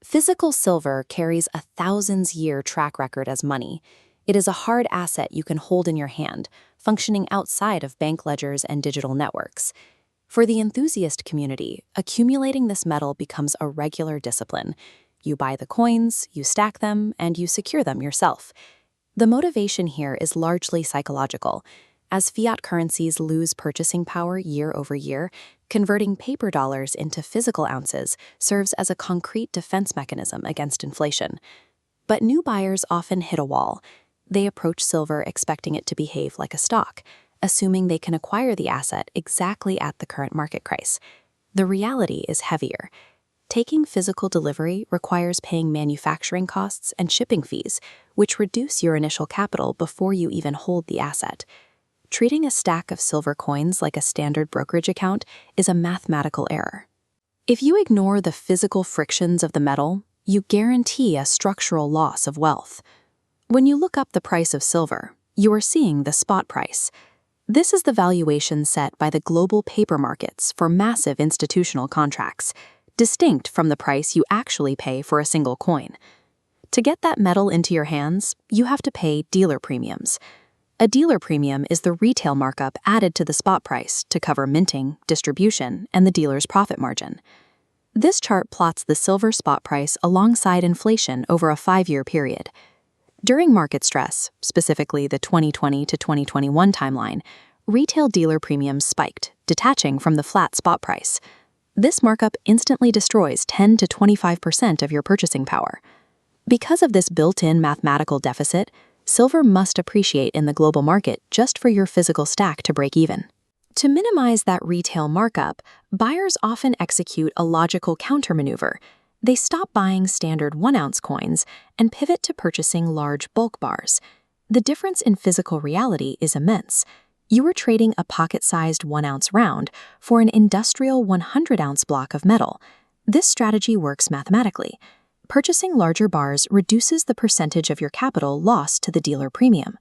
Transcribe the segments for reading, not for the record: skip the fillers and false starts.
Physical silver carries a thousands-year track record as money. It is a hard asset you can hold in your hand, functioning outside of bank ledgers and digital networks. For the enthusiast community, accumulating this metal becomes a regular discipline. You buy the coins, you stack them, and you secure them yourself. The motivation here is largely psychological. As fiat currencies lose purchasing power year over year, converting paper dollars into physical ounces serves as a concrete defense mechanism against inflation. But new buyers often hit a wall. They approach silver expecting it to behave like a stock, assuming they can acquire the asset exactly at the current market price. The reality is heavier. Taking physical delivery requires paying manufacturing costs and shipping fees, which reduce your initial capital before you even hold the asset. Treating a stack of silver coins like a standard brokerage account is a mathematical error. If you ignore the physical frictions of the metal, you guarantee a structural loss of wealth. When you look up the price of silver, you are seeing the spot price. This is the valuation set by the global paper markets for massive institutional contracts, distinct from the price you actually pay for a single coin. To get that metal into your hands, you have to pay dealer premiums. A dealer premium is the retail markup added to the spot price to cover minting, distribution, and the dealer's profit margin. This chart plots the silver spot price alongside inflation over a 5-year period. During market stress, specifically the 2020 to 2021 timeline, retail dealer premiums spiked, detaching from the flat spot price. This markup instantly destroys 10 to 25% of your purchasing power. Because of this built-in mathematical deficit, silver must appreciate in the global market just for your physical stack to break even. To minimize that retail markup, buyers often execute a logical countermaneuver. They stop buying standard 1-ounce coins and pivot to purchasing large bulk bars. The difference in physical reality is immense. You are trading a pocket-sized 1-ounce round for an industrial 100-ounce block of metal. This strategy works mathematically. Purchasing larger bars reduces the percentage of your capital lost to the dealer premium.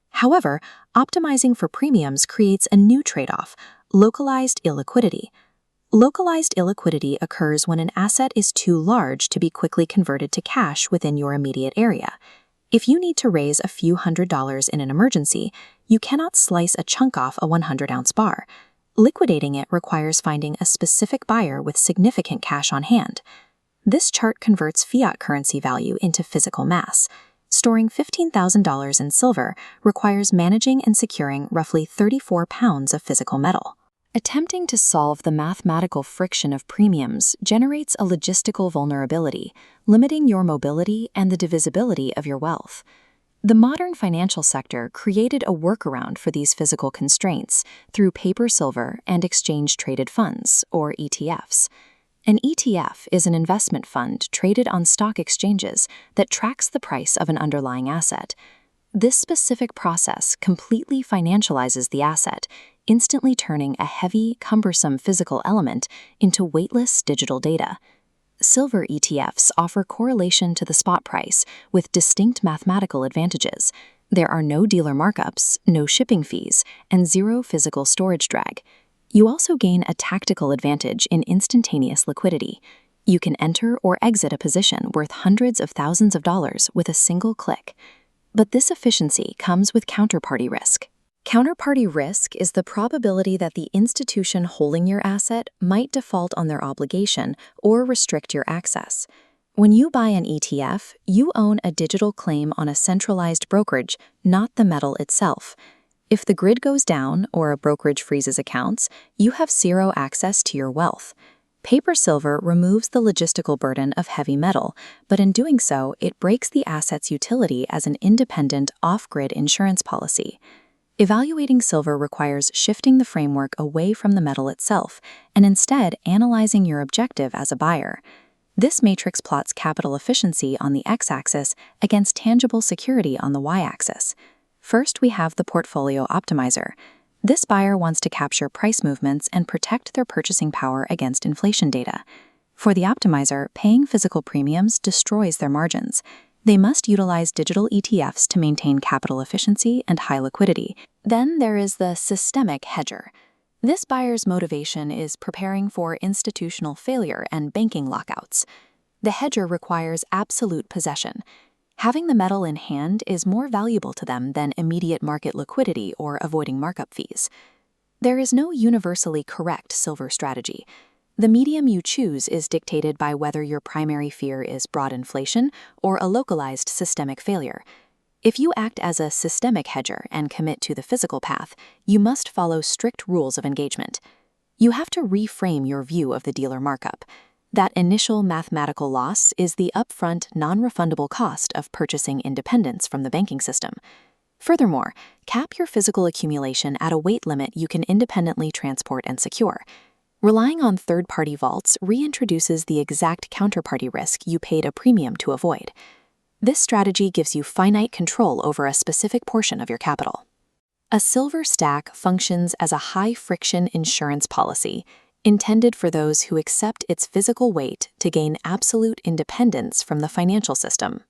However, optimizing for premiums creates a new trade-off: localized illiquidity. Localized illiquidity occurs when an asset is too large to be quickly converted to cash within your immediate area. If you need to raise a few $100s in an emergency, you cannot slice a chunk off a 100-ounce bar. Liquidating it requires finding a specific buyer with significant cash on hand. This chart converts fiat currency value into physical mass. Storing $15,000 in silver requires managing and securing roughly 34 pounds of physical metal. Attempting to solve the mathematical friction of premiums generates a logistical vulnerability, limiting your mobility and the divisibility of your wealth. The modern financial sector created a workaround for these physical constraints through paper silver and exchange-traded funds, or ETFs. An ETF is an investment fund traded on stock exchanges that tracks the price of an underlying asset. This specific process completely financializes the asset, instantly turning a heavy, cumbersome physical element into weightless digital data. Silver ETFs offer correlation to the spot price with distinct mathematical advantages. There are no dealer markups, no shipping fees, and zero physical storage drag. You also gain a tactical advantage in instantaneous liquidity. You can enter or exit a position worth hundreds of thousands of dollars with a single click. But this efficiency comes with counterparty risk. Counterparty risk is the probability that the institution holding your asset might default on their obligation or restrict your access. When you buy an ETF, you own a digital claim on a centralized brokerage, not the metal itself. If the grid goes down or a brokerage freezes accounts, you have zero access to your wealth. Paper silver removes the logistical burden of heavy metal, but in doing so, it breaks the asset's utility as an independent, off-grid insurance policy. Evaluating silver requires shifting the framework away from the metal itself and instead analyzing your objective as a buyer. This matrix plots capital efficiency on the x-axis against tangible security on the y-axis. First, we have the portfolio optimizer. This buyer wants to capture price movements and protect their purchasing power against inflation data. For the optimizer, paying physical premiums destroys their margins. They must utilize digital ETFs to maintain capital efficiency and high liquidity. Then there is the systemic hedger. This buyer's motivation is preparing for institutional failure and banking lockouts. The hedger requires absolute possession. Having the metal in hand is more valuable to them than immediate market liquidity or avoiding markup fees. There is no universally correct silver strategy. The medium you choose is dictated by whether your primary fear is broad inflation or a localized systemic failure. If you act as a systemic hedger and commit to the physical path, you must follow strict rules of engagement. You have to reframe your view of the dealer markup. That initial mathematical loss is the upfront, non-refundable cost of purchasing independence from the banking system. Furthermore, cap your physical accumulation at a weight limit you can independently transport and secure. Relying on third-party vaults reintroduces the exact counterparty risk you paid a premium to avoid. This strategy gives you finite control over a specific portion of your capital. A silver stack functions as a high-friction insurance policy intended for those who accept its physical weight to gain absolute independence from the financial system.